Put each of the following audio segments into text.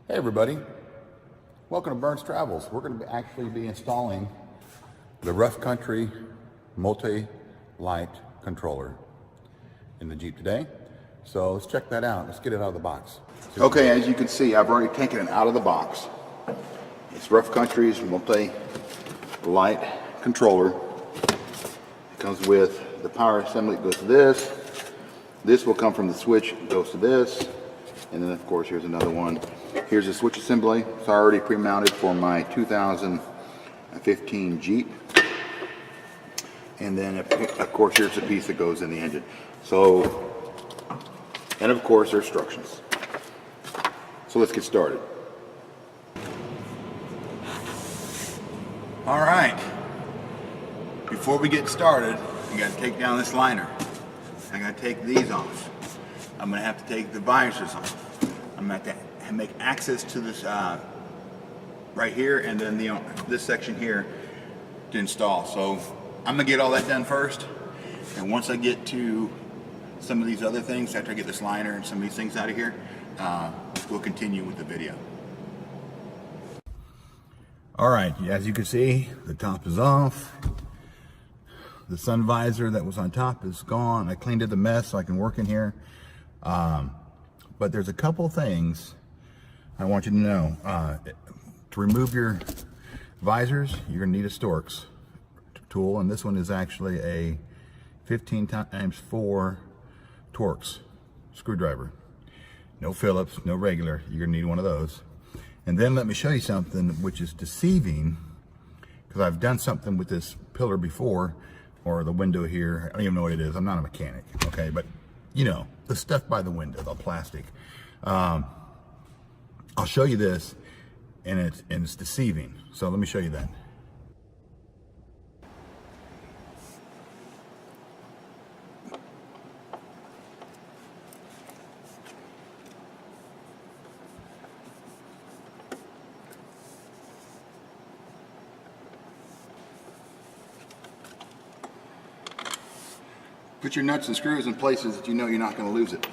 Hey everybody, welcome to Burns Travels. We're going to actually be installing the Rough Country Multi-Light Controller in the Jeep today. So let's check that out. Let's get it out of the box. Okay, as you can see, I've already taken it out of the box. It's Rough Country's Multi-Light Controller. It comes with the power assembly. It goes to this. This will come from the switch. It goes to this. And then of course here's another one. Here's a switch assembly. It's already pre-mounted for my 2015 Jeep. And then of course here's a piece that goes in the engine. So, and of course there's instructions. So let's get started. All right. Before we get started, you got to take down this liner. I got to take these off. I'm going to have to take the visors off. I'm going to have to make access to this right here, and then this section here to install. So I'm going to get all that done first, and once I get to some of these other things, after I get this liner and some of these things out of here, we'll continue with the video. All right, as you can see, the top is off. The sun visor that was on top is gone. I cleaned it a mess so I can work in here. But there's a couple things I want you to know. To remove your visors, you're gonna need a Stork tool, and this one is actually a 15x4 Torx screwdriver. No Phillips, no regular. You're gonna need one of those. And then let me show you something which is deceiving, because I've done something with this pillar before, or the window here. I don't even know what it is. I'm not a mechanic, okay? But you know, the stuff by the window, the plastic. I'll show you this, and it's deceiving. So let me show you that. Put your nuts and screws in places that you know you're not going to lose it.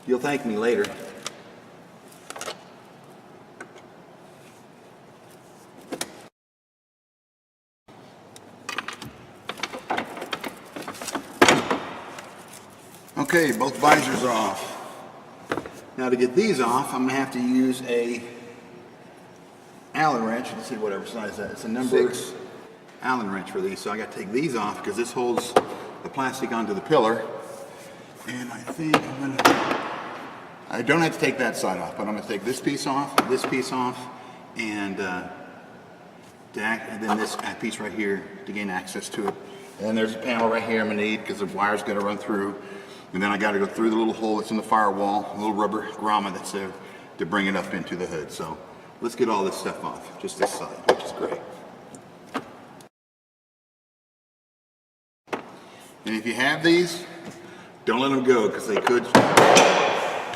You'll thank me later. Okay, both visors are off. Now to get these off, I'm going to have to use a Allen wrench. Let's see whatever size that is. It's a number 6 Allen wrench for these. So I got to take these off because this holds the plastic onto the pillar. And I think I don't have to take that side off, but I'm going to take this piece off, and then this piece right here to gain access to it. And there's a panel right here I'm going to need because the wire's got to run through. And then I got to go through the little hole that's in the firewall, a little rubber grommet that's there to bring it up into the hood. So let's get all this stuff off, just this side, which is great. And if you have these, don't let them go, because they could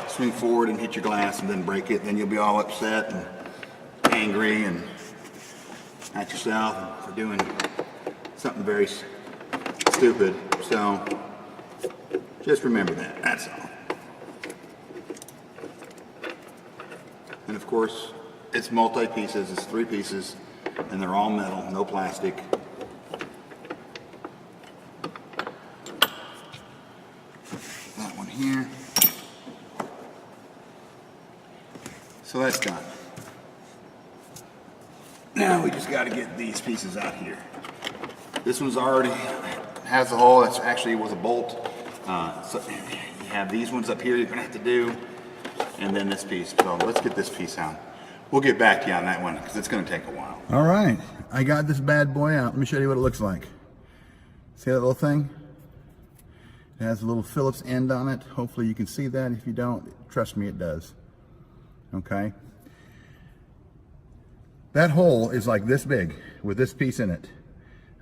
swing forward and hit your glass and then break it. Then you'll be all upset and angry and at yourself for doing something very stupid. So just remember that, that's all. And of course, it's multi-pieces, it's 3 pieces, and they're all metal, no plastic. That one here. So that's done. Now we just got to get these pieces out here. This one's already has a hole. That's actually was a bolt. So you have these ones up here you're gonna have to do, and then this piece. So let's get this piece out. We'll get back to you on that one because it's gonna take a while. All right, I got this bad boy out. Let me show you what it looks like. See that little thing? It has a little Phillips end on it. Hopefully you can see that. If you don't, trust me, it does. Okay. That hole is like this big with this piece in it.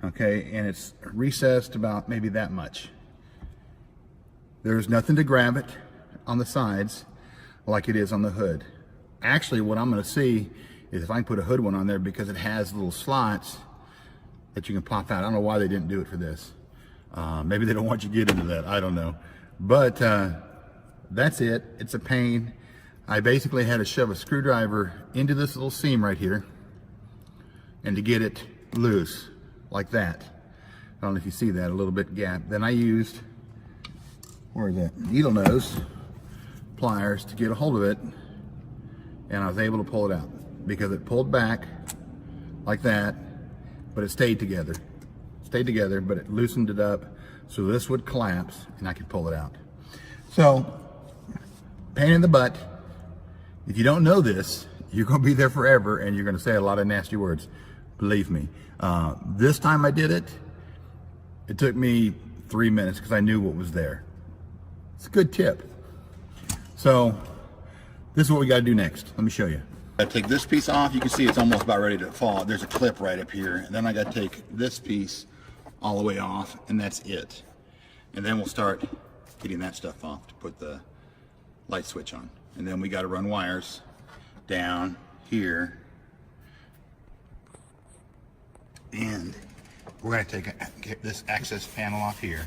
Okay, and it's recessed about maybe that much. There's nothing to grab it on the sides like it is on the hood. Actually, what I'm going to see is if I can put a hood one on there, because it has little slots that you can pop out. I don't know why they didn't do it for this. Maybe they don't want you to get into that. I don't know. But that's it. It's a pain. I basically had to shove a screwdriver into this little seam right here and to get it loose like that. I don't know if you see that, a little bit gap. Then I used, where is that, needle nose pliers to get a hold of it, and I was able to pull it out because it pulled back like that, but it stayed together. But it loosened it up so this would collapse and I could pull it out. So, pain in the butt. If you don't know this, you're going to be there forever and you're going to say a lot of nasty words. Believe me. This time I did it, it took me 3 minutes because I knew what was there. It's a good tip. So, this is what we got to do next. Let me show you. I take this piece off. You can see it's almost about ready to fall. There's a clip right up here. And then I got to take this piece all the way off, and that's it. And then we'll start getting that stuff off to put the light switch on. And then we got to run wires down here. And we're going to get this access panel off here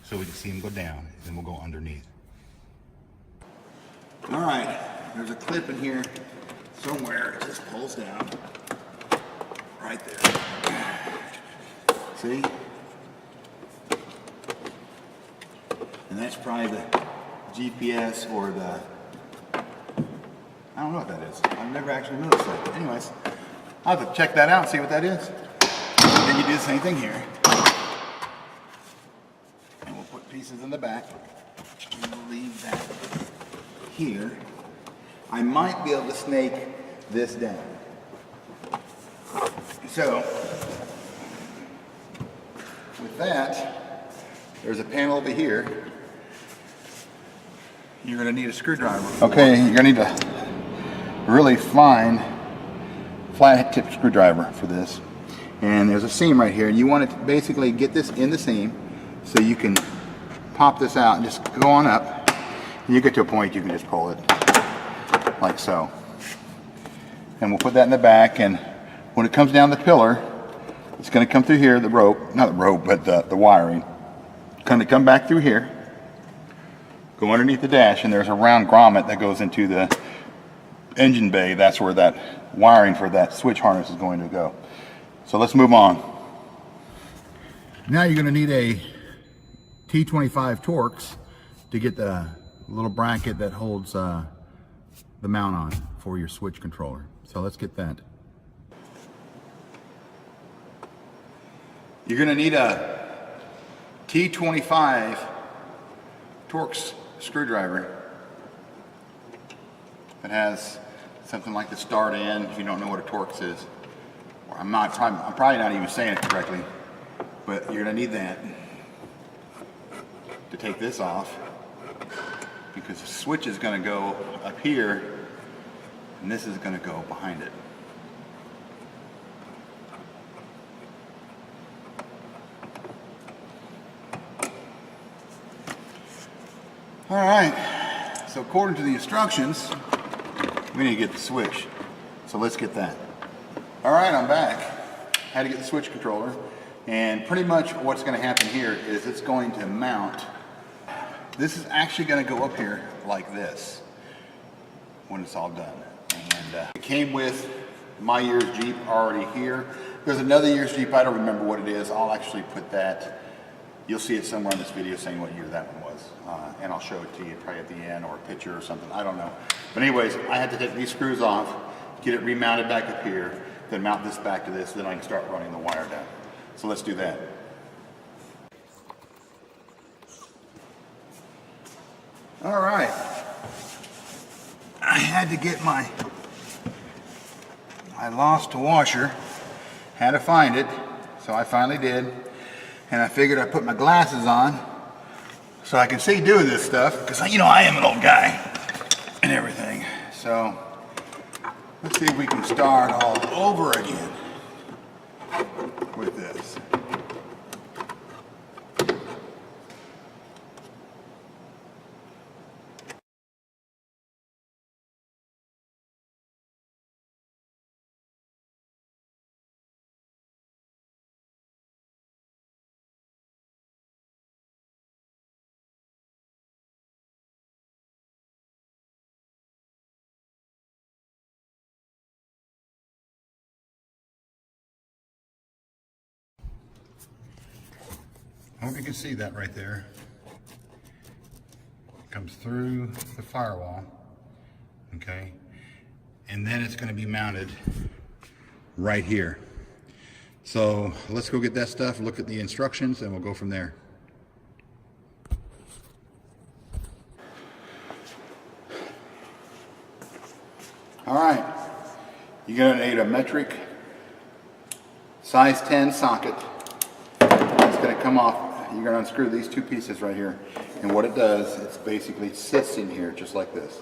so we can see them go down. And then we'll go underneath. All right, there's a clip in here somewhere. It just pulls down right there. See? And that's probably the GPS or the, I don't know what that is. I've never actually noticed that. Anyways, I'll have to check that out and see what that is. And then you do the same thing here. And we'll put pieces in the back. And we'll leave that here. I might be able to snake this down. So, with that, there's a panel over here. You're going to need a screwdriver. Okay, you're going to need a really fine flat tip screwdriver for this. And there's a seam right here. You want to basically get this in the seam so you can pop this out and just go on up. And you get to a point you can just pull it like so. And we'll put that in the back, and when it comes down the pillar, it's going to come through here, the rope, not the rope, but the wiring. It's going to come back through here, go underneath the dash, and there's a round grommet that goes into the engine bay. That's where that wiring for that switch harness is going to go. So let's move on. Now you're going to need a T25 Torx to get the little bracket that holds the mount on for your switch controller. So let's get that. You're going to need a T25 Torx screwdriver that has something like the start end, if you don't know what a Torx is. I'm probably not even saying it correctly, but you're going to need that to take this off, because the switch is going to go up here and this is going to go behind it. All right, so according to the instructions, we need to get the switch. So let's get that. All right, I'm back. Had to get the switch controller, and pretty much what's going to happen here is it's going to mount. This is actually going to go up here like this when it's all done. And it came with my year's Jeep already here. There's another year's Jeep, I don't remember what it is. I'll actually put that, you'll see it somewhere in this video saying what year that one was. And I'll show it to you probably at the end, or a picture or something, I don't know. But anyways, I had to take these screws off, get it remounted back up here, then mount this back to this, then I can start running the wire down. So let's do that. All right. I had to get I lost a washer, had to find it, so I finally did. And I figured I'd put my glasses on so I can see doing this stuff, because you know I am an old guy and everything. So let's see if we can start all over again with this. I hope you can see that right there. It comes through the firewall, okay? And then it's going to be mounted right here. So let's go get that stuff, look at the instructions, and we'll go from there. All right, you're going to need a metric size 10 socket. It's going to come off. You're going to unscrew these two pieces right here, and what it does, it's basically sits in here just like this,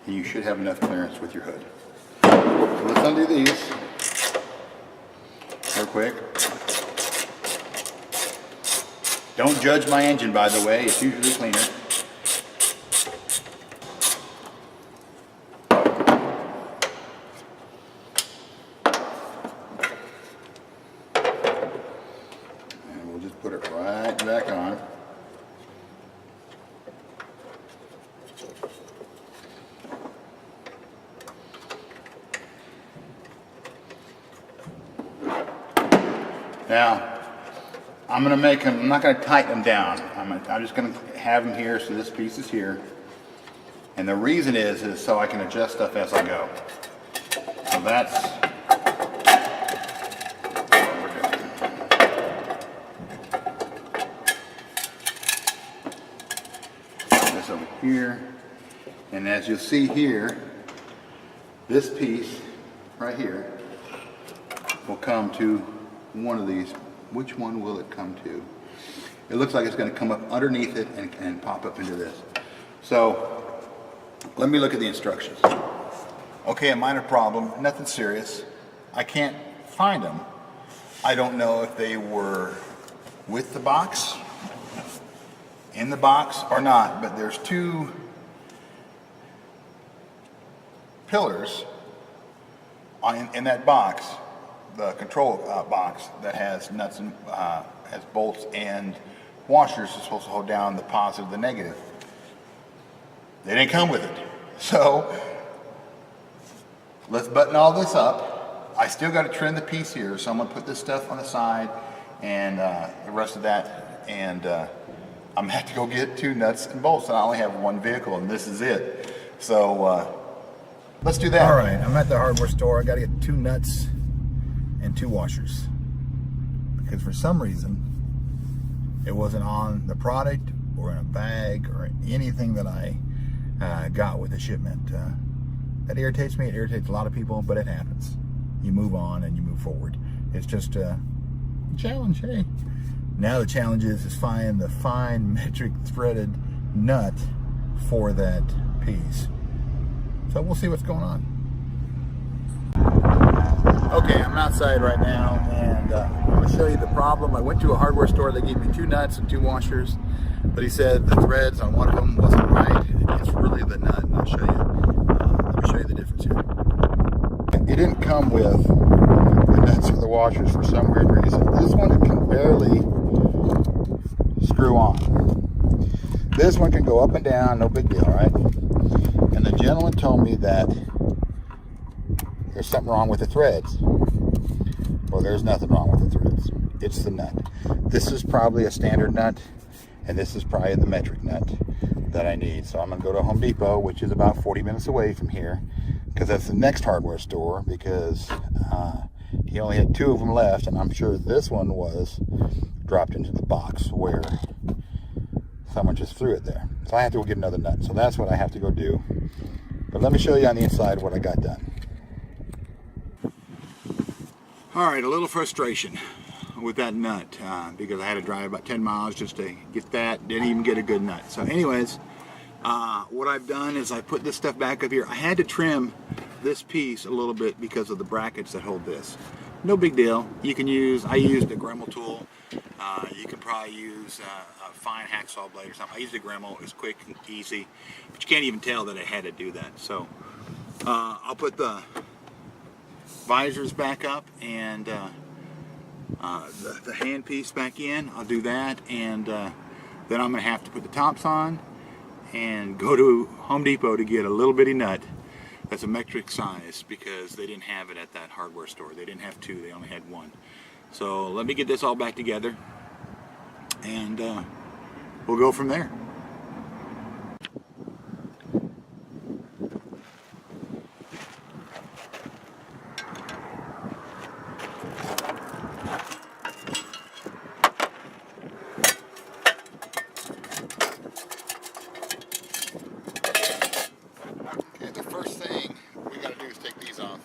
and you should have enough clearance with your hood. So let's undo these real quick. Don't judge my engine, by the way, it's usually cleaner. And we'll just put it right back on. Now, I'm going to make them, I'm not going to tighten them down. I'm just going to have them here, so this piece is here. And the reason is so I can adjust stuff as I go. So that's what we're doing. This over here. And as you'll see here, this piece right here will come to one of these. Which one will it come to? It looks like it's going to come up underneath it and pop up into this. So let me look at the instructions. Okay, a minor problem, nothing serious. I can't find them. I don't know if they were with the box, in the box or not, but there's two pillars in that box, the control box that has nuts and has bolts and washers is supposed to hold down the positive, the negative. They didn't come with it. So let's button all this up. I still got to trim the piece here, so I'm going to put this stuff on the side and the rest of that, and I'm going to have to go get two nuts and bolts, and I only have one vehicle, and this is it. So let's do that. All right, I'm at the hardware store. I got to get two nuts and two washers because for some reason it wasn't on the product or in a bag or anything that I got with the shipment. That irritates me. It irritates a lot of people, but it happens. You move on and you move forward. It's just a challenge. Hey, now the challenge is find the fine metric threaded nut for that piece. So we'll see what's going on. Okay, I'm outside right now, and I'm going to show you the problem. I went to a hardware store. They gave me two nuts and two washers, but he said the threads on one of them wasn't right. It's really the nut, and I'll show you. Let me show you the difference here. It didn't come with the nuts or the washers for some weird reason. This one it can barely screw on. This one can go up and down, no big deal, right? And the gentleman told me that there's something wrong with the threads. Well, there's nothing wrong with the threads. It's the nut. This is probably a standard nut, and this is probably the metric nut that I need. So I'm going to go to Home Depot, which is about 40 minutes away from here, because that's the next hardware store, because he only had two of them left, and I'm sure this one was dropped into the box where someone just threw it there. So I have to go get another nut. So that's what I have to go do. But let me show you on the inside what I got done. All right, a little frustration with that nut because I had to drive about 10 miles just to get that. Didn't even get a good nut. So anyways, what I've done is I put this stuff back up here. I had to trim this piece a little bit because of the brackets that hold this. No big deal. You can use, I used a Dremel tool. You can probably use a fine hacksaw blade or something. I used a Dremel. It's quick and easy, but you can't even tell that I had to do that. So I'll put the visors back up and the hand piece back in. I'll do that, and then I'm going to have to put the tops on and go to Home Depot to get a little bitty nut that's a metric size because they didn't have it at that hardware store. They didn't have two, they only had one. So let me get this all back together and we'll go from there. Okay, the first thing we got to do is take these off.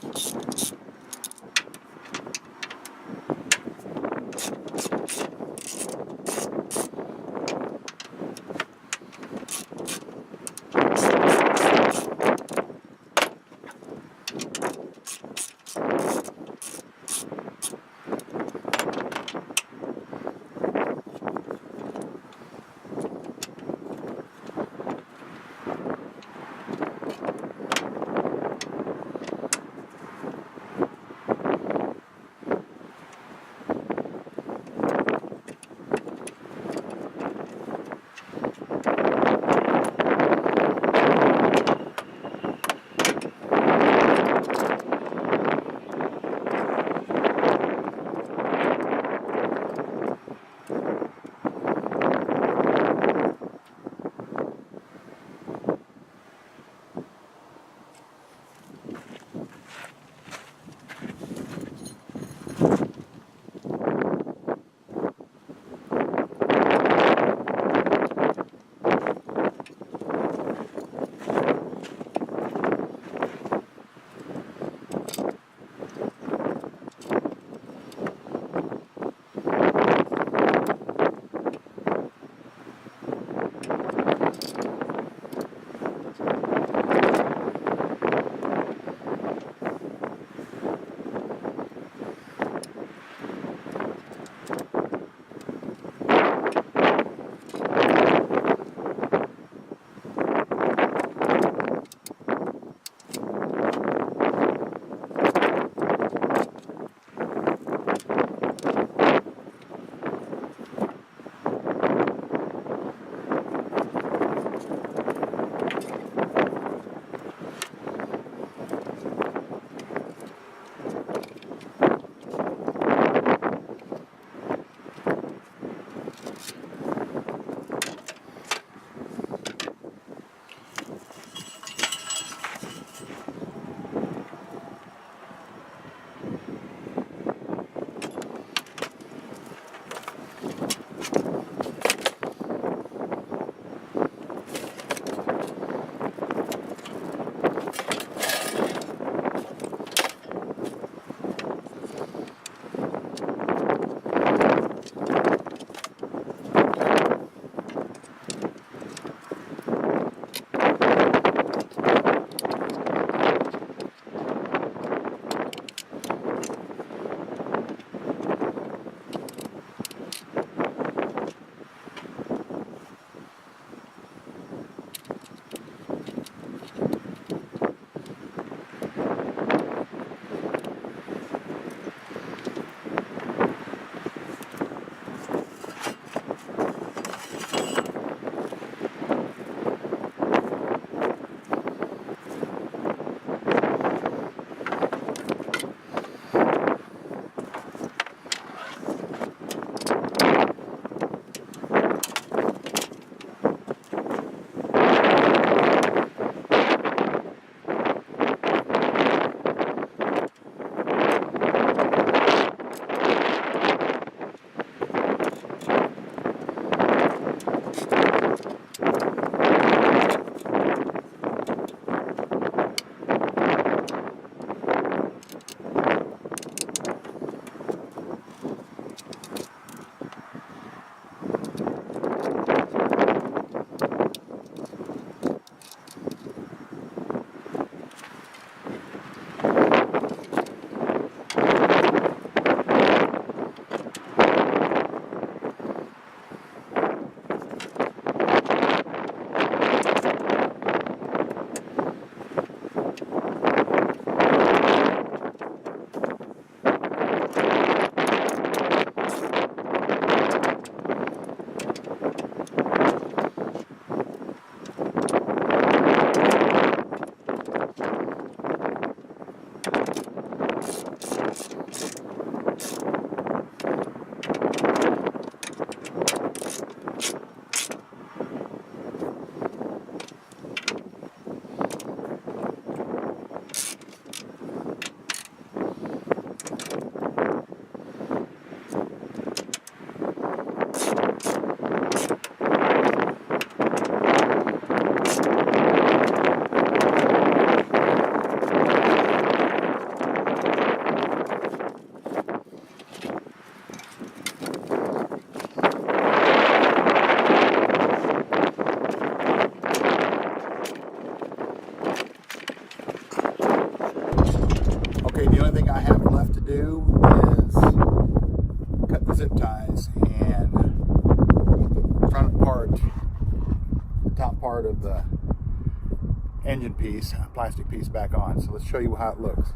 engine piece, plastic piece back on. So let's show you how it looks.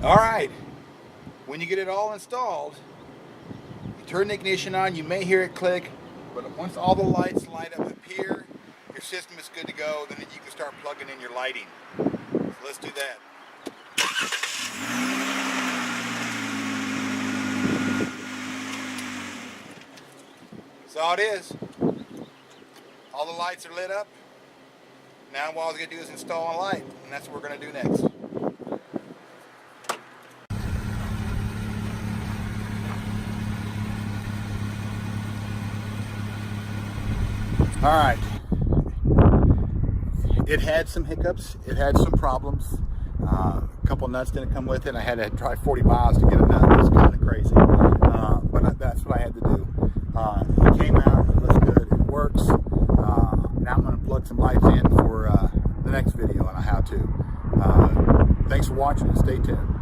All right, when you get it all installed, you turn the ignition on, you may hear it click, but once all the lights light up here, your system is good to go. Then you can start plugging in your lighting. So let's do that. That's all it is. All the lights are lit up. Now all we're going to do is install a light, and that's what we're going to do next. All right, it had some hiccups, it had some problems, a couple nuts didn't come with it. I had to drive 40 miles to get a nut. It was kind of crazy, but that's what I had to do. It came out, it looks good, it works. Now I'm going to plug some lights in for the next video on how to. Thanks for watching and stay tuned.